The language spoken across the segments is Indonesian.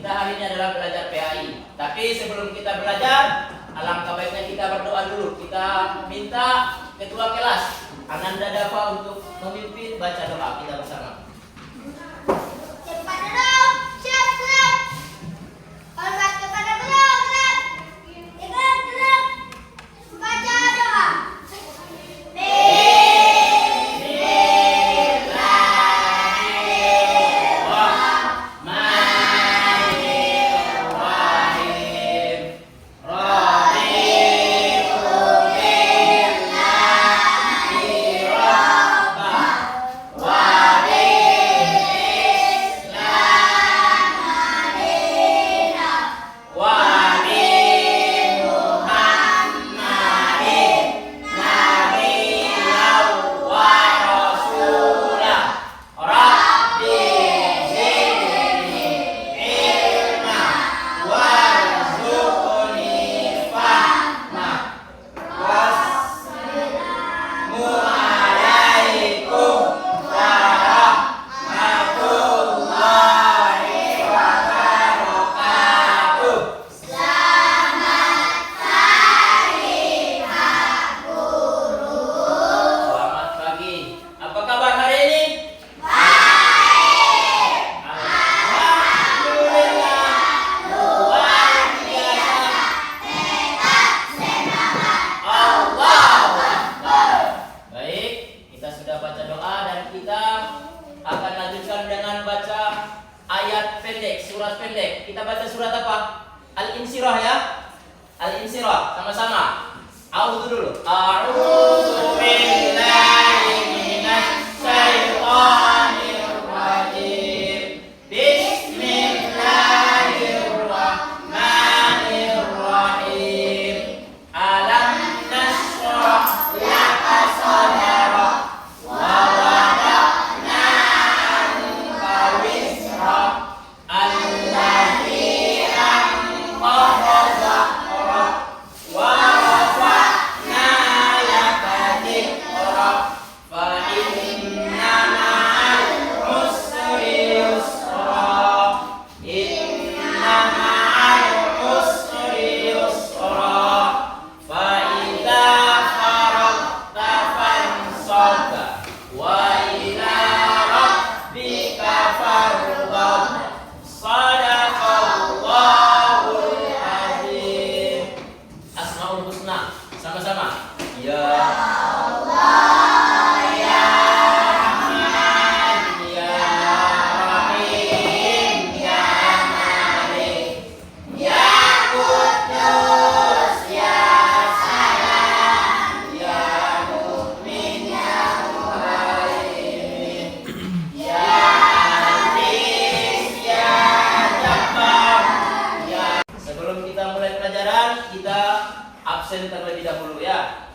Kita hari ini adalah belajar PAI. Tapi sebelum kita belajar, alangkah baiknya kita berdoa dulu. Kita minta ketua kelas Ananda Dava untuk memimpin baca doa kita bersama. Cepat dong, siap. Hormat kepada beliau, gerak. Baca doa. Kita baca surat apa? Al-Insyirah ya. Al-Insyirah sama-sama. A'udzu dulu. A'udzu billahi minasy syaithanir rajim. Bismillahirrahmanirrahim. Alam nashrah laka sadrak wa wada'na anka wizrak. Sama-sama. Ya Allah, ya Rahman, ya Rahim, ya Malik, ya Qudus, ya Salam, ya Mu'min, ya Muhaimin, ya Aziz, ya Jabbar, ya. Sebelum kita mulai pelajaran, kita absen terlebih dahulu ya.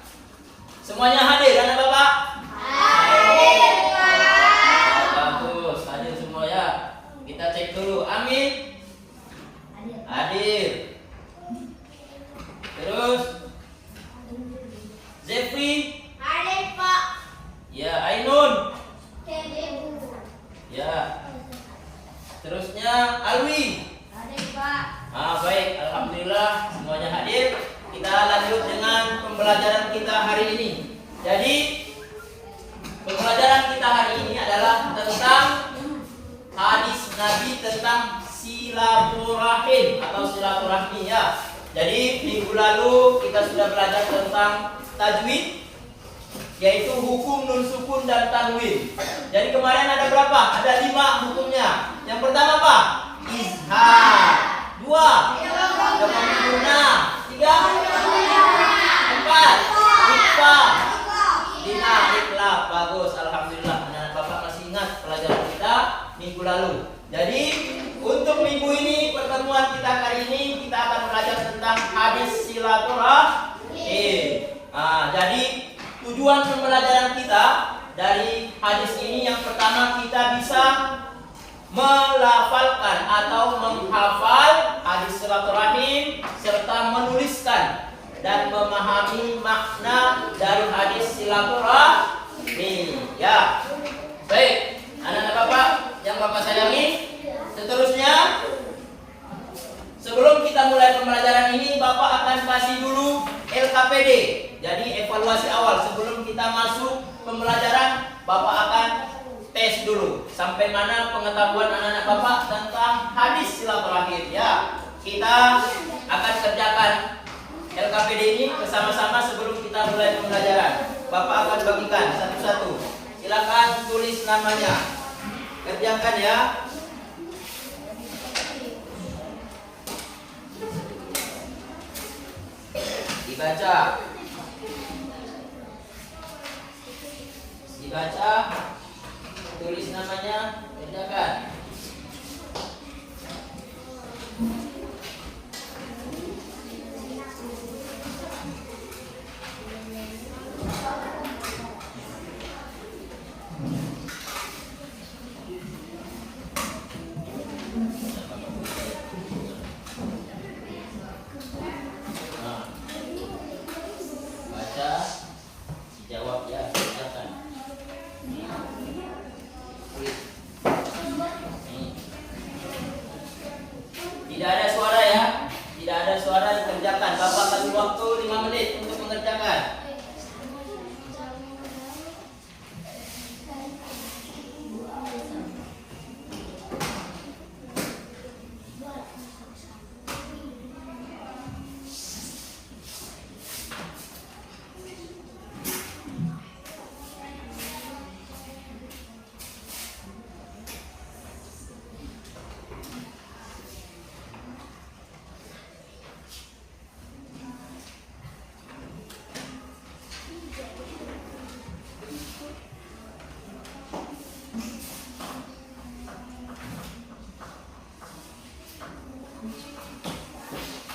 Semuanya hadir anak bapak? Hadir, Pak. Bagus, hadir semua ya. Kita cek dulu. Amin. Hadir. Terus Zefri. Hadir, Pak. Ya, Ainun. Hadir. Ya. Terusnya Alwi. Hadir, Pak. Baik, alhamdulillah semuanya hadir. Kita lanjut dengan pembelajaran kita hari ini. Jadi pembelajaran kita hari ini adalah tentang hadis Nabi tentang silaturahim atau silaturahmi ya. Jadi minggu lalu kita sudah belajar tentang tajwid, yaitu hukum nun sukun dan tanwin. Jadi kemarin ada berapa? Ada 5 hukumnya. Yang pertama apa? Izhar. 2 Guna. 3 4 Ikhfa. 5 ikhlas. Bagus, alhamdulillah. Anak bapak masih ingat pelajaran kita minggu lalu. Jadi untuk minggu ini, pertemuan kita kali ini, kita akan belajar tentang hadis silaturahmi. Jadi tujuan pembelajaran kita dari hadis ini, yang pertama kita bisa melafalkan atau menghafal hadis silaturahim serta menuliskan dan memahami makna dari hadis silaturahmi. Ya, baik, anak-anak bapak yang bapak sayangi, seterusnya Bapak akan kasih dulu LKPD. Jadi evaluasi awal sebelum kita masuk pembelajaran, Bapak akan tes dulu sampai mana pengetahuan anak-anak Bapak tentang hadis silaturahim ya. Kita akan kerjakan LKPD ini bersama-sama sebelum kita mulai pembelajaran. Bapak akan bagikan satu-satu. Silakan tulis namanya. Kerjakan ya. Dibaca. Dibaca. Tulis namanya, kerjakan. Nah, baca, jawab ya, kerjakan. Tidak ada suara ya. Tidak ada suara, dikerjakan. Bapak kasih waktu 5 menit untuk mengerjakan.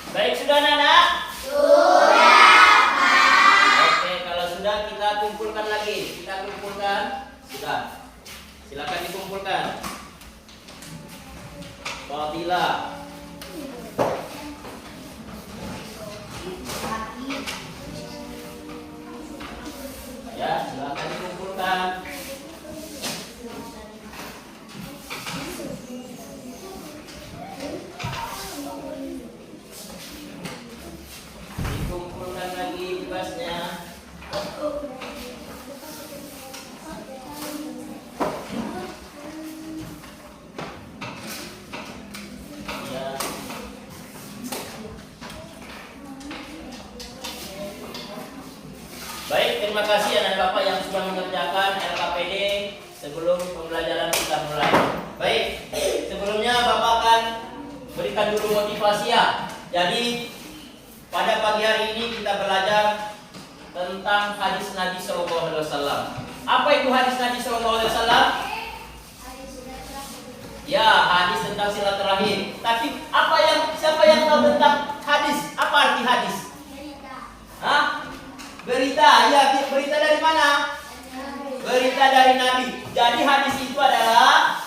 Baik, sudah anak-anak? Oke, kalau sudah kita kumpulkan lagi. Kita kumpulkan. Sudah. Silakan dikumpulkan. Fadilah. Ya, silakan dikumpulkan. Dikumpulkan lagi tugasnya. Ya. Baik, terima kasih anak Bapak yang sudah mengerjakan LKPD sebelum pembelajaran kita mulai. Baik, sebelumnya Bapak akan berikan dulu motivasi ya. Jadi pada pagi hari ini kita belajar tentang hadis Nabi Sallallahu Alaihi Wasallam. Apa itu hadis Nabi Sallallahu Alaihi Wasallam? Ya, hadis tentang silaturahim. Tapi siapa yang tahu tentang hadis? Apa arti hadis? Hah? Berita. Ya, berita dari mana? Berita dari Nabi. Jadi hadis itu adalah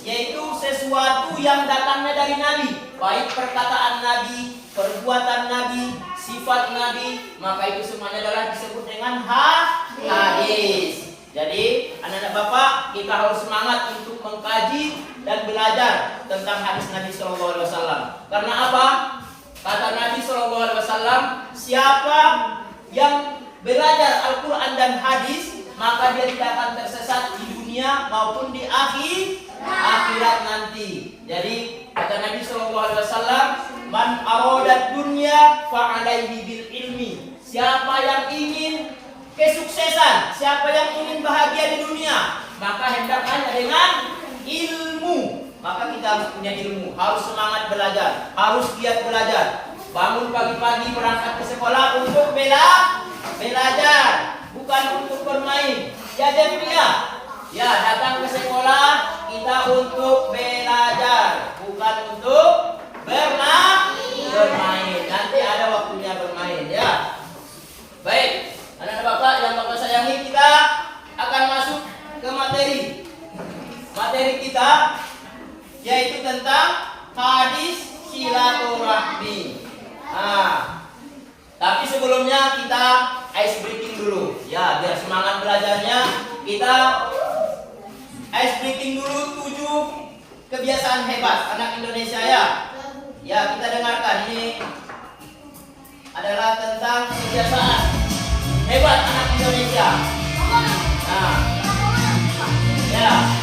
yaitu sesuatu yang datangnya dari Nabi, baik perkataan Nabi, perbuatan Nabi, sifat Nabi, maka itu semuanya adalah disebut dengan hadis. Jadi anak-anak Bapak, kita harus semangat untuk mengkaji dan belajar tentang hadis Nabi Sallallahu Alaihi Wasallam. Karena apa? Kata Nabi Sallallahu Alaihi Wasallam, siapa yang belajar Al-Quran dan hadis, maka dia tidak akan tersesat di dunia maupun di akhirat nanti. Jadi kata Nabi Sallallahu Alaihi Wasallam, man arodat dunya fa'alaihi bil ilmi. Siapa yang ingin kesuksesan, siapa yang ingin bahagia di dunia, maka hendaknya dengan ilmu. Maka kita harus punya ilmu, harus semangat belajar, harus giat belajar. Bangun pagi-pagi berangkat ke sekolah untuk belajar, bukan untuk bermain. Ya Jepia, ya datang ke sekolah kita untuk belajar, bukan untuk bermain. Nanti ada waktunya bermain ya. Baik, anak-anak Bapak yang Bapak sayangi, kita akan masuk ke materi. Materi kita yaitu tentang hadis silaturahmi. Tapi sebelumnya kita ice breaking dulu. Ya, biar semangat belajarnya, kita ice breaking dulu 7 kebiasaan hebat anak Indonesia ya. Ya, kita dengarkan ini kebiasaan. Hebat anak Indonesia. Nah, ya.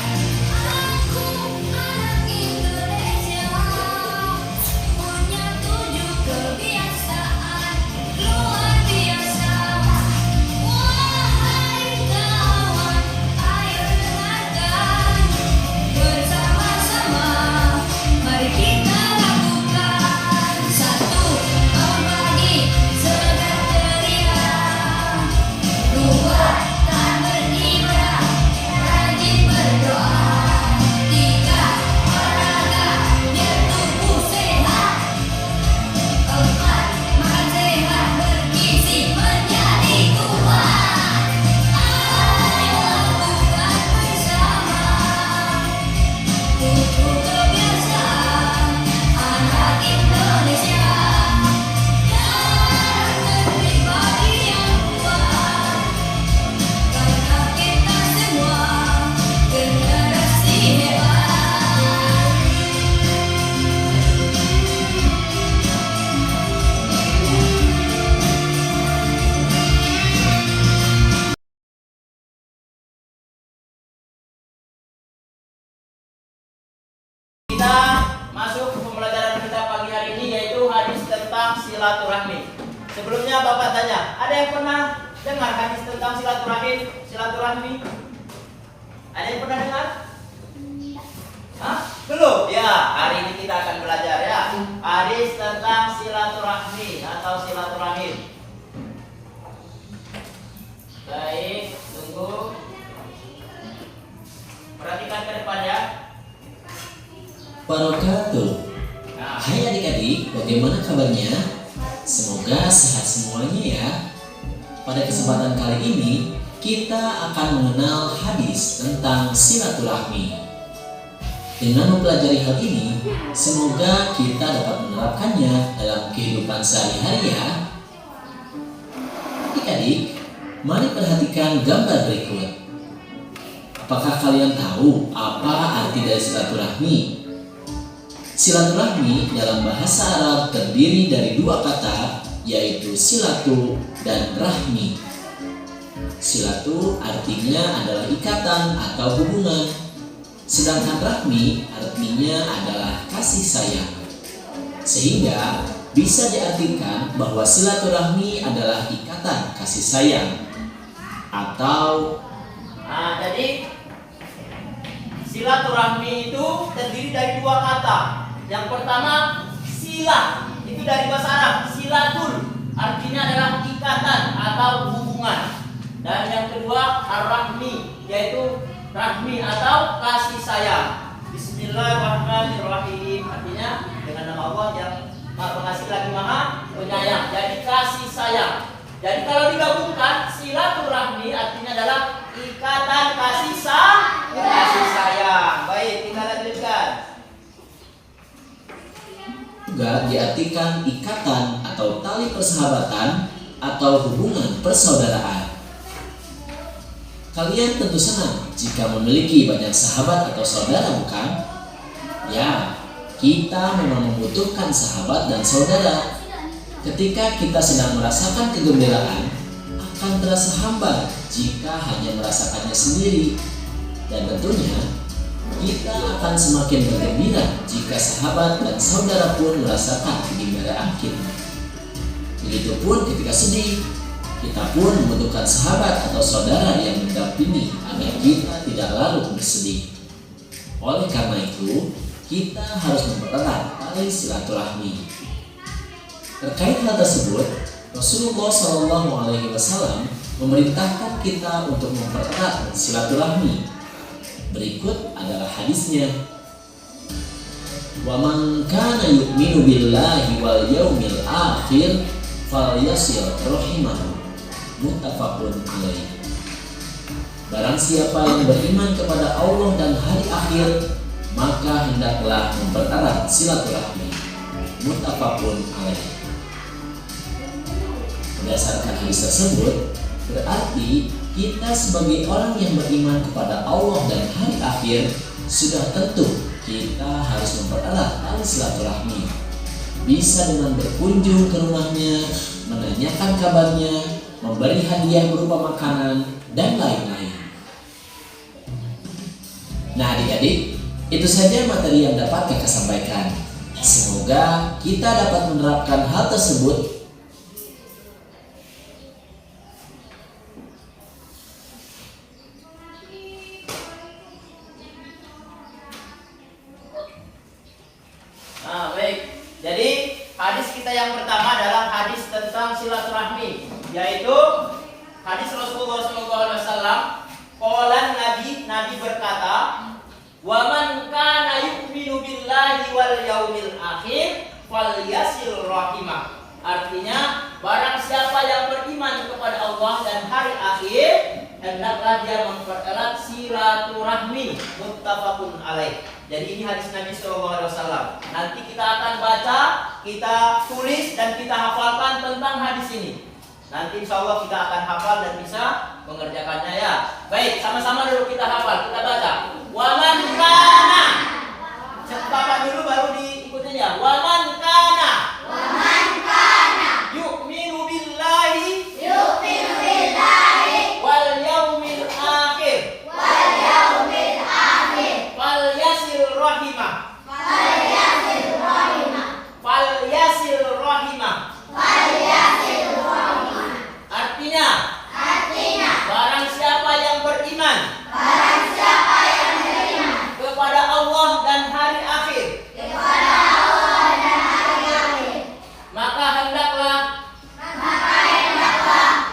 Kita masuk ke pembelajaran kita pagi hari ini, yaitu hadis tentang silaturahmi. Sebelumnya Bapak tanya, ada yang pernah dengar hadis tentang silaturahmi? Ada yang pernah dengar? Hah? Belum? Ya, hari ini kita akan belajar ya hadis tentang silaturahmi atau silaturahim. Baik, tunggu. Perhatikan ke depan ya. Wabarakatuh. Nah, Hai adik-adik, bagaimana kabarnya? Semoga sehat semuanya ya. Pada kesempatan kali ini, kita akan mengenal hadis tentang silaturahmi. Dengan mempelajari hal ini, semoga kita dapat menerapkannya dalam kehidupan sehari-hari ya. Adik-adik, mari perhatikan gambar berikut. Apakah kalian tahu apa arti dari silaturahmi? Silaturahmi dalam bahasa Arab terdiri dari dua kata, yaitu silatu dan rahmi. Silatu artinya adalah ikatan atau hubungan, sedangkan rahmi artinya adalah kasih sayang. Sehingga bisa diartikan bahwa silaturahmi adalah ikatan kasih sayang atau jadi silaturahmi itu terdiri dari dua kata. Yang pertama, sila, itu dari bahasa Arab, silatul, artinya adalah ikatan atau hubungan. Dan yang kedua, ar-rahmi, yaitu rahmi atau kasih sayang. Bismillahirrahmanirrahim, artinya dengan nama Allah yang Maha Pengasih lagi Maha Penyayang. Jadi kasih sayang. Jadi kalau digabungkan, silaturahmi artinya adalah ikatan kasih sayang. Baik, kita lanjutkan. juga diartikan ikatan atau tali persahabatan atau hubungan persaudaraan. Kalian tentu senang jika memiliki banyak sahabat atau saudara, bukan? Ya, kita memang membutuhkan sahabat dan saudara. Ketika kita sedang merasakan kegembiraan, akan terasa hambar jika hanya merasakannya sendiri. Dan tentunya, kita akan semakin bergembira jika sahabat dan saudara pun merasakan kegembiraan kita. Begitupun ketika sedih, kita pun membutuhkan sahabat atau saudara yang mendampingi agar kita tidak larut bersedih. Oleh karena itu, kita harus mempererat tali silaturahmi. Terkait hal tersebut, Rasulullah SAW memerintahkan kita untuk mempererat silaturahmi. Berikut adalah hadisnya. Wa man kana yu'minu billahi wal yaumil akhir falyasil rahimahu. Muttafaqun alaih. Barang siapa yang beriman kepada Allah dan hari akhir, maka hendaklah mempererat silaturahmi. Muttafaqun alaih. Berdasarkan hadis tersebut, berarti kita sebagai orang yang beriman kepada Allah dan hari akhir sudah tentu kita harus mempererat tali silaturahmi. Bisa dengan berkunjung ke rumahnya, menanyakan kabarnya, memberi hadiah berupa makanan, dan lain-lain. Nah adik-adik, itu saja materi yang dapat kakak sampaikan. Semoga kita dapat menerapkan hal tersebut. Nah, baik. Jadi hadis kita yang pertama adalah hadis tentang silaturahmi, yaitu hadis Rasulullah SAW. Nabi berkata, "Wa man kana yu'minu billahi wal yaumil akhir falyasil rahimah." Artinya, barang siapa yang beriman kepada Allah dan hari akhir, hendaklah dia mempererat silaturahmi. Muttafaqun alaih. Jadi ini hadis Nabi SAW. Nanti kita akan baca, kita tulis dan kita hafalkan tentang hadis ini. Nanti insya Allah kita akan hafal dan bisa mengerjakannya ya. Baik, sama-sama dulu kita hafal, kita baca. Wa man kana. Cepat dulu baru diikutinya. Wa man kana. Yu'minu billahi. Wal yaumil akhir. Falyasil rahimah. Artinya, barang siapa yang beriman kepada Allah dan hari akhir, maka hendaklah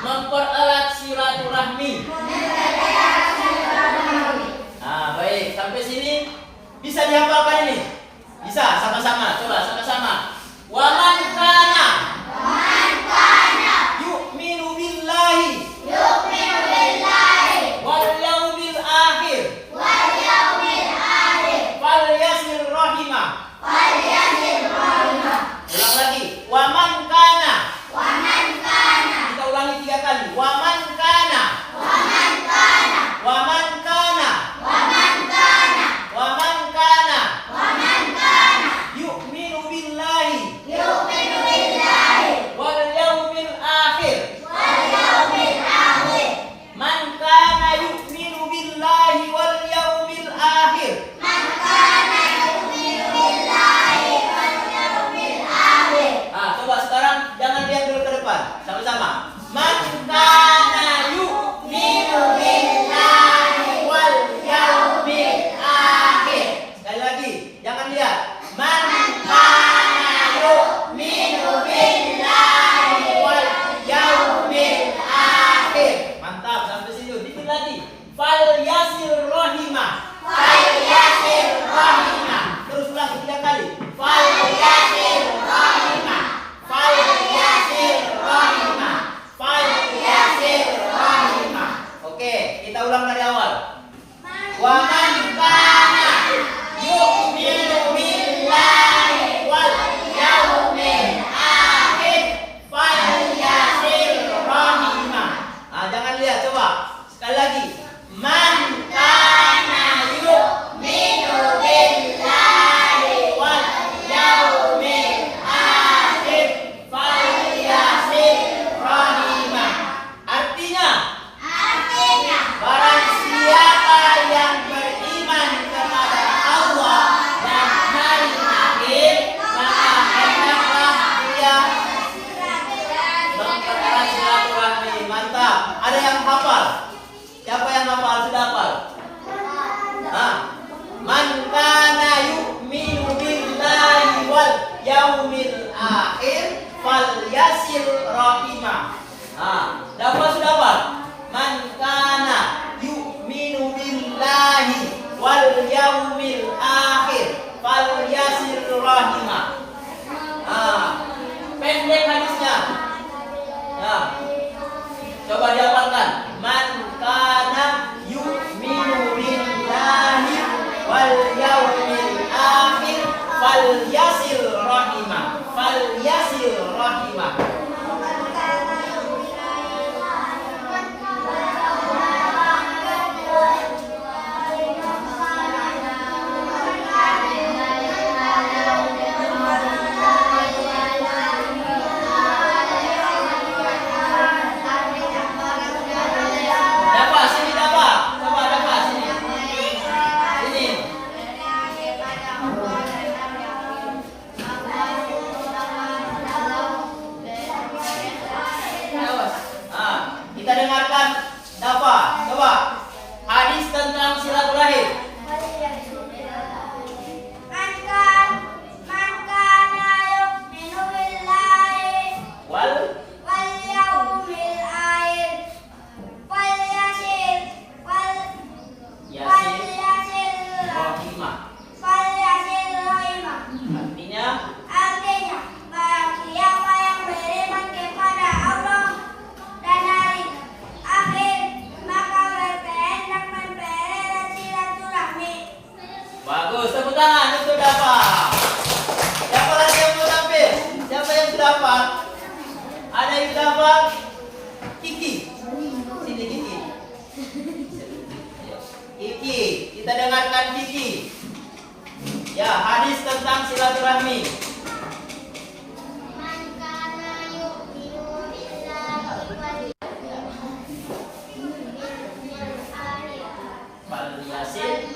mempererat silaturahmi. Nah, baik, sampai sini bisa dihafalkan ini? Bisa, sama-sama, coba sama-sama. Wa man kana yu'minu billahi wal yaumil akhir falyasil rahimah. Ulang lagi. Wa man kana. Kita ulangi 3 kali. Wa man kana. Wa man kana. Wa man kana. Yu'minu billahi wal yaumil akhir. Man kana yu'minu billahi wal yaumil akhir. Coba sekarang jangan lihat dulu ke depan. Sama-sama. Man kana yu'minu billahi wal yaumil akhir. Sekali lagi, jangan lihat. Man kana yu'minu billahi wal yaumil akhir. Mantap, sampai situ. Dikit lagi. Falyasil rahimah. Terus ulang 3 kali. Falyasil rahimah. Oke, kita ulang dari awal. Wa man kana yu'minu billahi wal yaumil akhir falyasil rahimah. Jangan lihat, coba. Sekali lagi. Man kana yu'minu billahi wal yaumil akhir falyasil rahimah. Artinya, barang siapa yang beriman kepada Allah dan hari akhir, maka hendaklah dia mempererat silaturahmi. Mantap. Ada yang hafal? Siapa yang hafal? Sudah hafal? Man kana yu'minu billahi wal yaumil akhir falyasil rahimah. Dapat sudah hafal? Man kana yu'minu billahi wal yaumil akhir falyasil rahimah. Pendek hadisnya. Coba dihafalkan. Man kana yu'minu billahi wal yaumil akhir falyasil rahimah. Kita dengarkan Kiki. Ya, hadis tentang silaturahmi. Man kana yu'minu billahi wal yawmil akhir Yasin.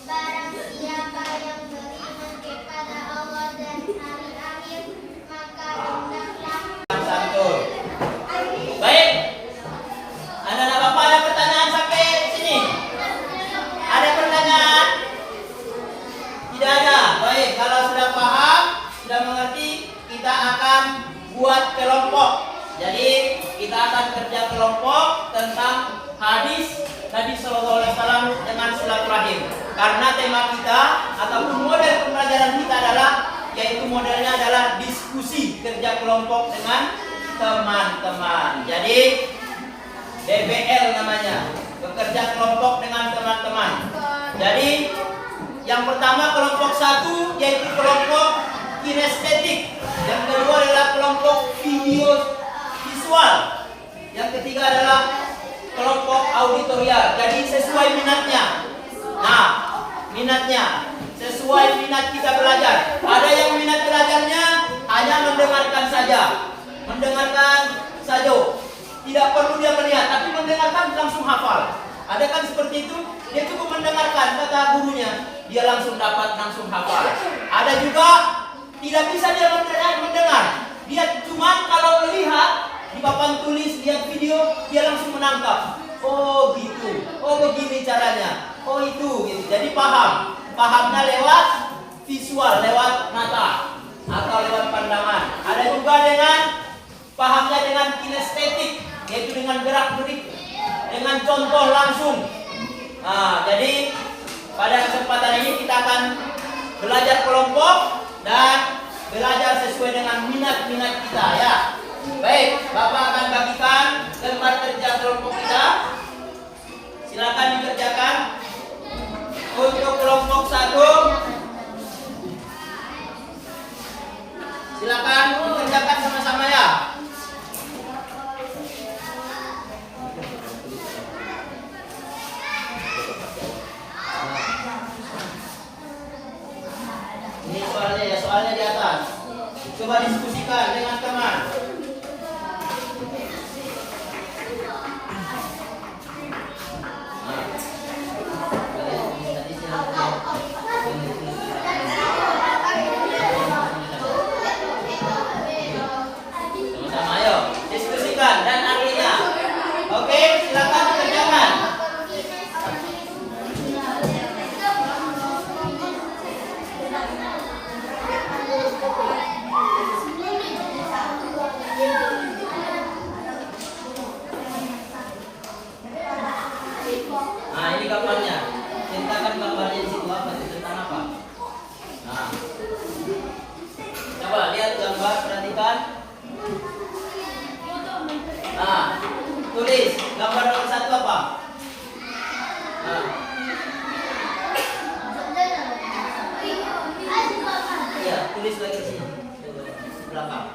Barang siapa yang beriman kepada Allah dan hari akhir, maka hendaklah Satu. Baik. Anak-anak Bapak ada pertanyaan sampai sini? Ada pertanyaan? Tidak ada. Baik, kalau sudah paham, sudah mengerti, kita akan buat kelompok. Jadi kita akan kerja kelompok tentang hadis Nabi SAW dengan silaturahim. Karena tema kita ataupun model pembelajaran kita adalah, yaitu modelnya adalah diskusi kerja kelompok dengan teman-teman. Jadi BBL namanya, bekerja kelompok dengan teman-teman. Jadi yang pertama kelompok 1 yaitu kelompok kinestetik. Yang kedua adalah kelompok visual. Yang ketiga adalah kelompok auditorial. Jadi sesuai minatnya. Nah, minatnya sesuai minat kita belajar. Ada yang minat belajarnya hanya mendengarkan saja. Mendengarkan saja. Tidak perlu dia melihat, tapi mendengarkan langsung hafal. Ada kan seperti itu? Dia cukup mendengarkan kata gurunya, dia langsung dapat, langsung hafal. Ada juga tidak bisa dia mendengar. Dia cuma kalau melihat di papan tulis, lihat video, dia langsung menangkap. Oh gitu, oh begini caranya, oh itu gitu. Jadi paham, pahamnya lewat visual, lewat mata atau lewat pandangan. Ada juga dengan pahamnya dengan kinestetik, yaitu dengan gerak-gerik, dengan contoh langsung. Nah, jadi pada kesempatan ini kita akan belajar kelompok dan belajar sesuai dengan minat-minat kita ya. Baik, Bapak akan bagikan lembar kerja kelompok kita. Silakan dikerjakan. Untuk kelompok 1, silakan dikerjakan sama-sama ya. Ini soalnya ya, soalnya di atas. Coba diskusikan dengan teman. Sama-sama ayo diskusikan dan artinya. Oke, silakan dikerjakan. Nah, ini gambarnya. Ceritakan gambarnya di situ apa? Tentang apa? Nah, coba lihat gambar, perhatikan. Nah, tulis gambar nomor 1 apa? Nah, iya, tulis lagi di sini. Di belakang.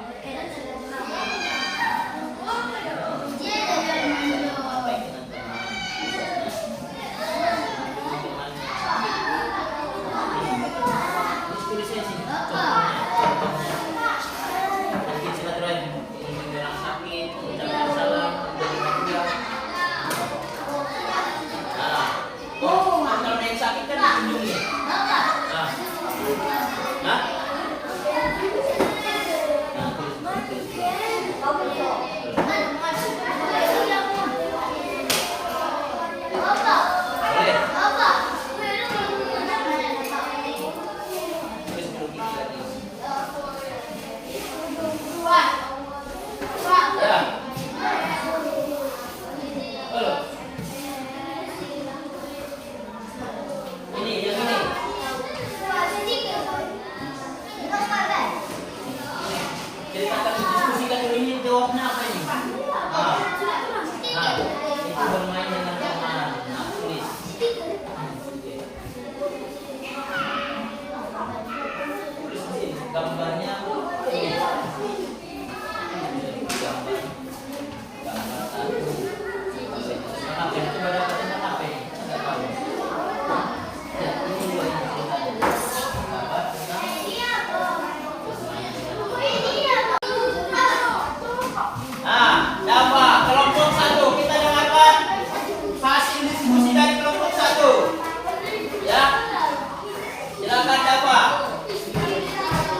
Silakan Dafa.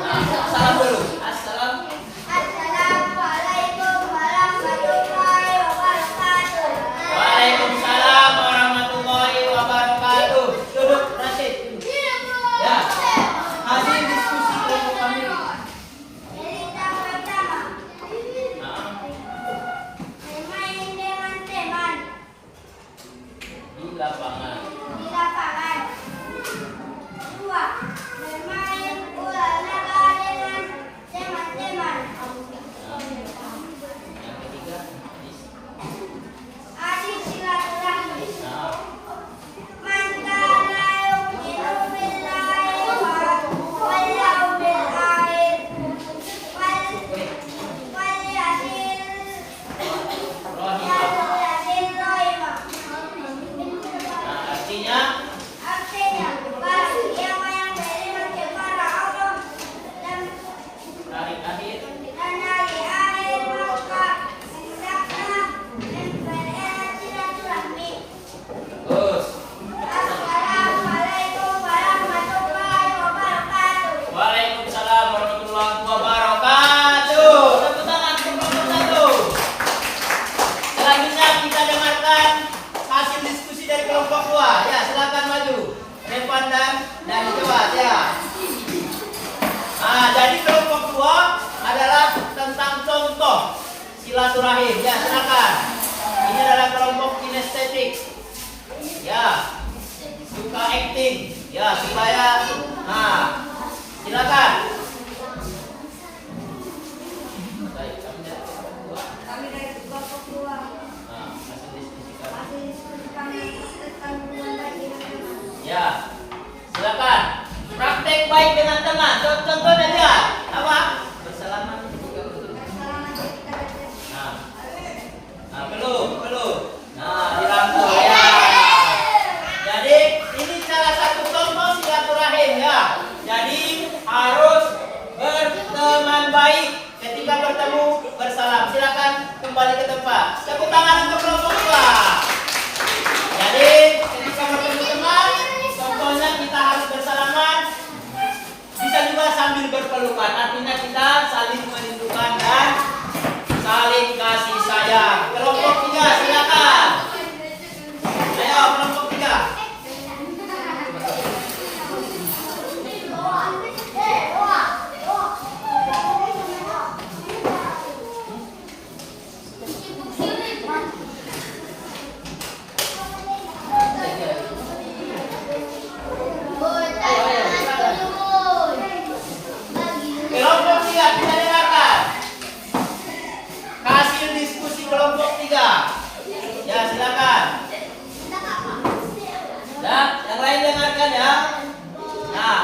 Nah, salam dulu. Assalamualaikum warahmatullahi wabarakatuh. Waalaikumsalam warahmatullahi wabarakatuh. Duduk, Rashid. Ya. Hasil diskusi kelompok kami. Cerita pertama. Nah, Bermain dengan teman di lapangan. di lapangan. Dua. Bermain bola naga dengan teman-teman. Yang ketiga, Adik silaturahmi. nah, Man kana yu'minu billahi wal yawmil akhir wal yasil rahimah. nah artinya Artinya, barang siapa yang beriman kepada Allah dan hari akhir. hari akhir maka hendaknya mempererat silaturahmi. Terus. Assalamualaikum warahmatullahi wabarakatuh. Waalaikumsalam warahmatullahi wabarakatuh. Tepuk tangan untuk kelompok satu. Selanjutnya kita dengarkan hasil diskusi dari kelompok dua. Ya, silakan maju. Depan dan jawab ya. Nah, jadi kelompok dua adalah tentang contoh silaturahim. Ya, silakan. Ini adalah kelompok kinestetik. Ya, suka acting. Ya, supaya silakan. Baik, kami dari kelompok dua. Kami dari kelompok 2. Nah, hasil diskusi kami. Hasil diskusi kami tentang hubungan baik dengan teman. Ya, silakan. Praktek baik dengan teman. Contohnya lihat apa? Bersalaman ketika bertemu. Bersalaman ketika bertemu. Nah, belum. Nah, dirangkul ya. Jadi ini salah satu contoh silaturahim ya. Jadi harus berteman baik ketika bertemu bersalam. Silakan kembali ke tempat. Tepuk tangan untuk kelompok dua. Jadi ketika bertemu teman, contohnya kita harus bersalaman. Bisa juga sambil berpelukan. Artinya kita saling merindukan dan saling kasih sayang. Kelompok tiga silakan. Ayo kelompok tiga. Kelompok tiga kita dengarkan. Hasil diskusi kelompok tiga. Ya silakan. Ya, yang lain dengarkan ya. Nah,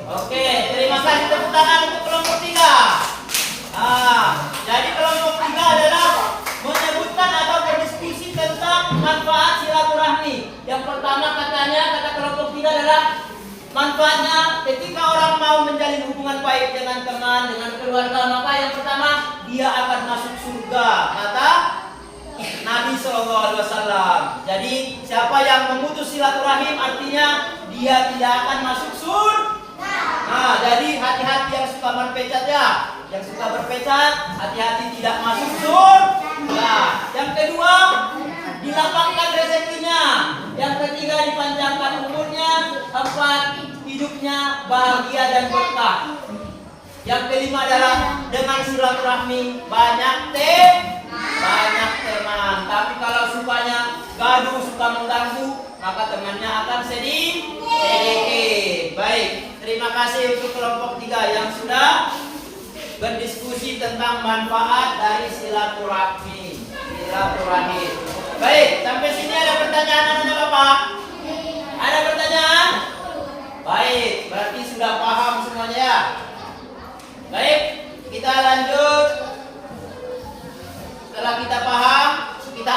oke, terima kasih tepuk tangan untuk kelompok tiga. Jadi kelompok tiga adalah menyebutkan atau berdiskusi tentang manfaat silaturahmi. Yang pertama kata kelompok tiga adalah manfaatnya ketika orang mau menjalin hubungan baik dengan teman, dengan keluarga, maka yang pertama dia akan masuk surga. Kata Nabi SAW. Jadi siapa yang memutus silaturahim artinya dia tidak akan masuk surga. Nah, jadi hati-hati yang suka berpecat ya. Yang suka berpecat, hati-hati tidak masuk surga. Yang kedua, dilapangkan rezekinya. Yang ketiga, dipanjangkan umurnya. Keempat, hidupnya bahagia dan berkah. Yang kelima adalah dengan silaturahmi banyak teman. Tapi kalau sukanya gaduh, suka mengganggu, maka temannya akan sedikit. Baik, terima kasih untuk kelompok tiga yang sudah berdiskusi tentang manfaat dari silaturahmi. Baik, sampai sini ada pertanyaan anak Bapak? Ada pertanyaan? Baik, berarti sudah paham semuanya ya. Baik, kita lanjut. Setelah kita paham, kita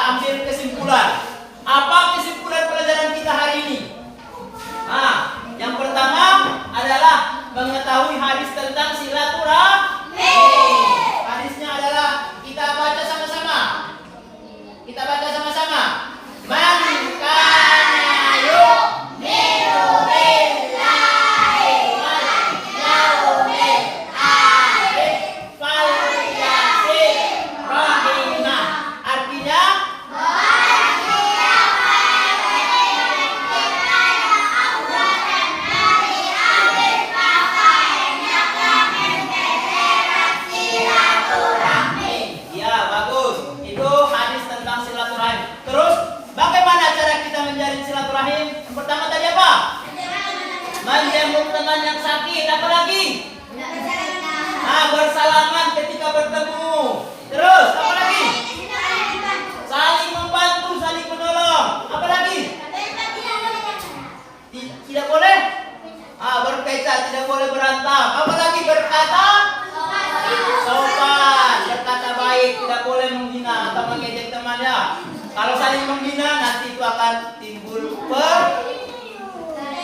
Kalau saling menghina nanti itu akan timbul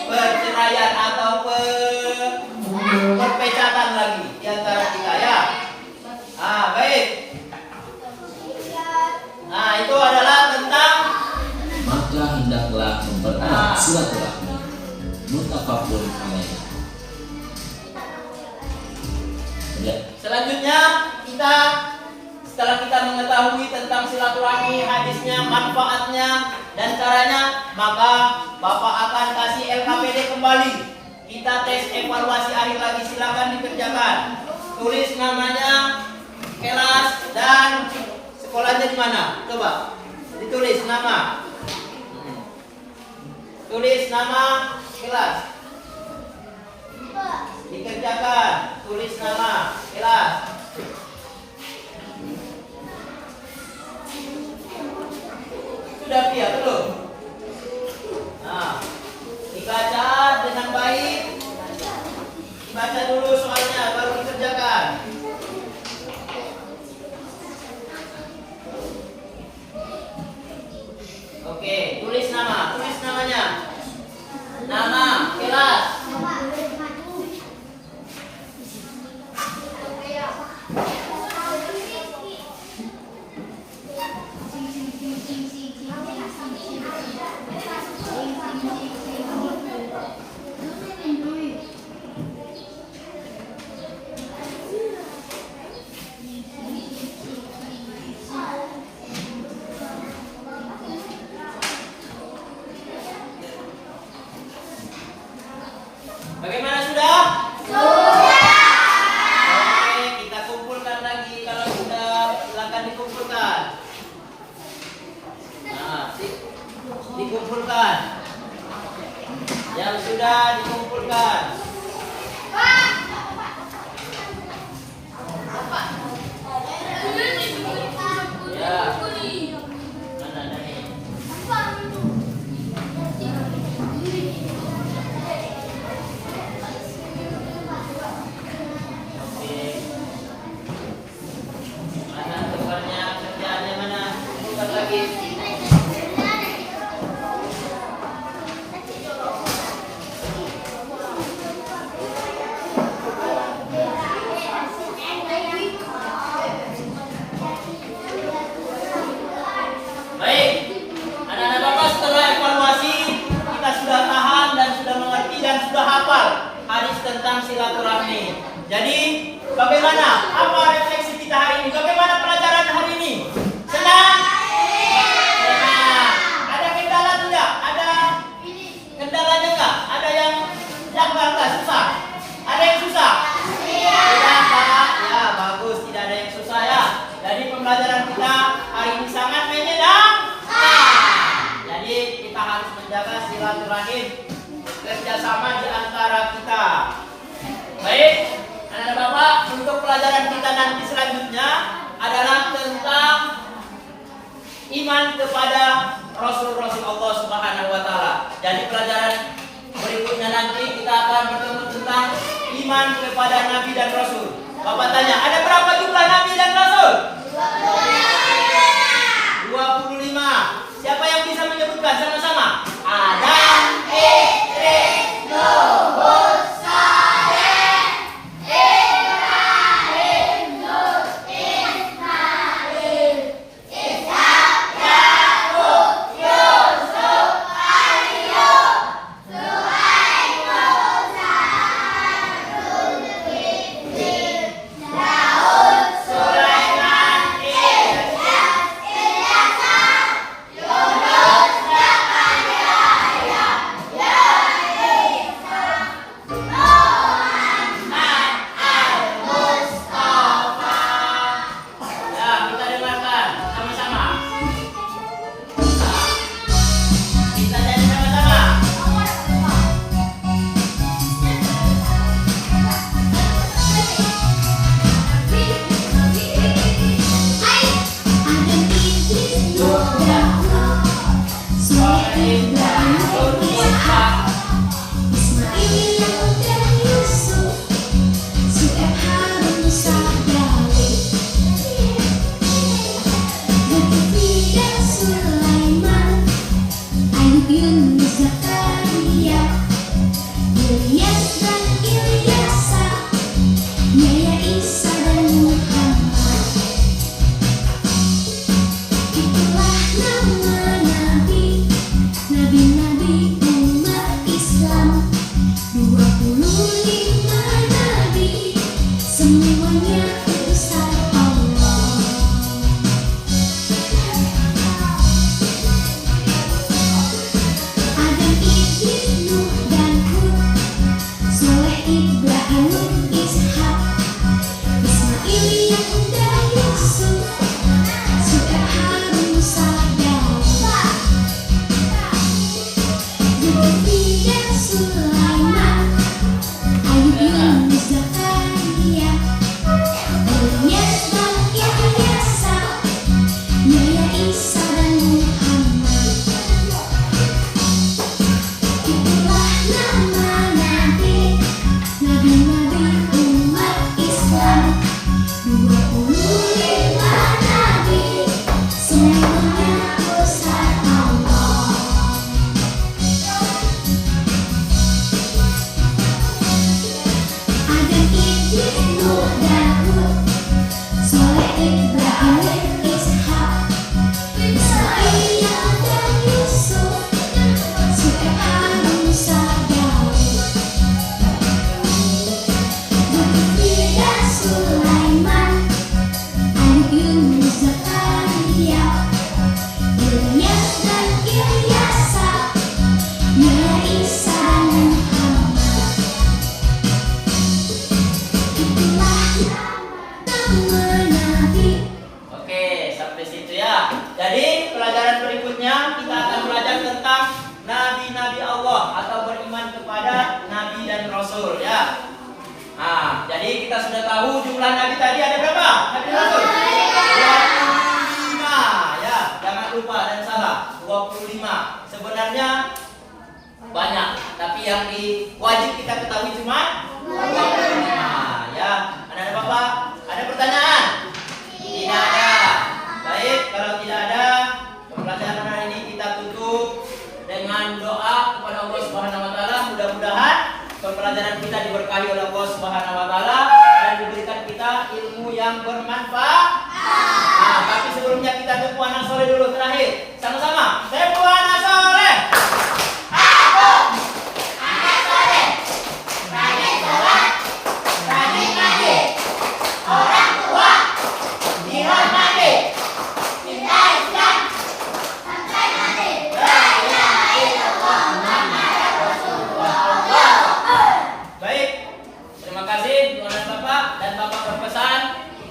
perceraian atau perpecatan lagi di antara kita ya. Baik. Nah, itu adalah tentang maka hendaklah mempererat silaturahmi. Muttafaqun alaih. Ya. selanjutnya setelah kita mengetahui tentang silaturahmi, hadisnya, manfaatnya dan caranya, maka Bapak akan kasih LKPD kembali. Kita tes evaluasi akhir lagi, silakan dikerjakan. Tulis namanya, kelas dan sekolahnya di mana? Coba ditulis nama. Tulis nama, kelas. Dikerjakan. Tulis nama, kelas. Sudah Pia, belum? Nah, dibaca dengan baik. Dibaca dulu soalnya, baru dikerjakan. Oke, tulis nama, tulis namanya. Nama, kelas. Bagaimana sudah? Oke, kita kumpulkan lagi. Kalau sudah, silakan dikumpulkan. Nah, dikumpulkan. Yang sudah dikumpulkan. Ya. Mana ada nih? Mana temannya, kerjaannya mana? Bukan lagi. Baik, anak-anak Bapak, setelah evaluasi kita sudah paham dan sudah mengerti dan sudah hafal hadis tentang silaturahmi. Jadi, bagaimana? Apa refleksi kita hari ini? Bagaimana pelajaran hari ini? Senang? Senang. Ada kendala tidak? Ada kendalanya enggak? Ada yang janggal enggak? Susah? Ada yang susah? Tidak, Pak. Ya, bagus. Tidak ada yang susah ya. Jadi pembelajaran kita hari ini sangat menyenangkan. Jadi kita harus menjaga silaturahim, kerjasama di antara kita. Baik, anak-anak Bapak, untuk pelajaran kita nanti selanjutnya adalah tentang iman kepada Rasul-Rasul Allah Subhanahu wa Ta'ala. Jadi pelajaran berikutnya nanti kita akan bertemu tentang iman kepada Nabi dan Rasul. Bapak tanya, ada berapa jumlah Nabi dan Rasul? 25. Siapa yang bisa menyebutkan sama-sama? Adam, Idris, Nuh, Saleh, Ibrahim, Lut, Ismail, Ishak, Yakub, Yusuf, Ayyub, Suhaib, Musa, Harun, Idris, Daud, Sulaiman, Ilyas, Yunus, Yakub, Rasul ya. Nah, jadi kita sudah tahu jumlah nabi tadi ada berapa? Nabi Rasul 25 ya. Jangan lupa dan salah 25. Sebenarnya banyak, tapi yang wajib kita ketahui cuma 25 ya. Ada Bapak? Ada pertanyaan? Tidak ada. Baik, kalau tidak ada, pembelajaran hari ini kita tutup dengan doa kepada Allah Subhanahu wa taala. Mudah-mudahan pembelajaran kita diberkahi oleh Allah Subhanahu wa taala dan diberikan kita ilmu yang bermanfaat. Nah, tapi sebelumnya kita tepuk anak soleh dulu terakhir. Sama-sama. Tepuk anak soleh. Aku anak soleh. Rajin sholat, rajin ngaji. Orang tua dihormati. Cinta Islam sampai mati. La ilaha illallah Muhammad Rasulullah. Baik, terima kasih Tuan Bapak dan Bapak berpesan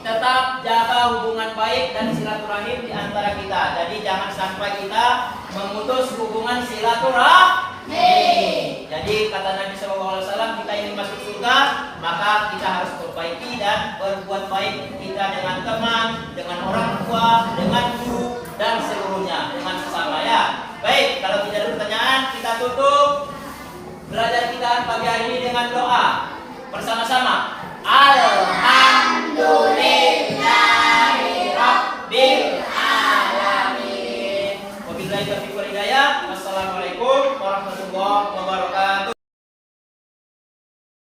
tetap jaga hubungan baik dan silaturahim di antara kita. Jadi jangan sampai kita memutus hubungan silaturahmi. Jadi kata Nabi SAW, kita ingin masuk surga, maka kita harus perbaiki dan berbuat baik kita dengan teman, dengan orang tua, dengan guru dan seluruhnya dengan sesama ya. Baik, kalau tidak ada pertanyaan kita tutup.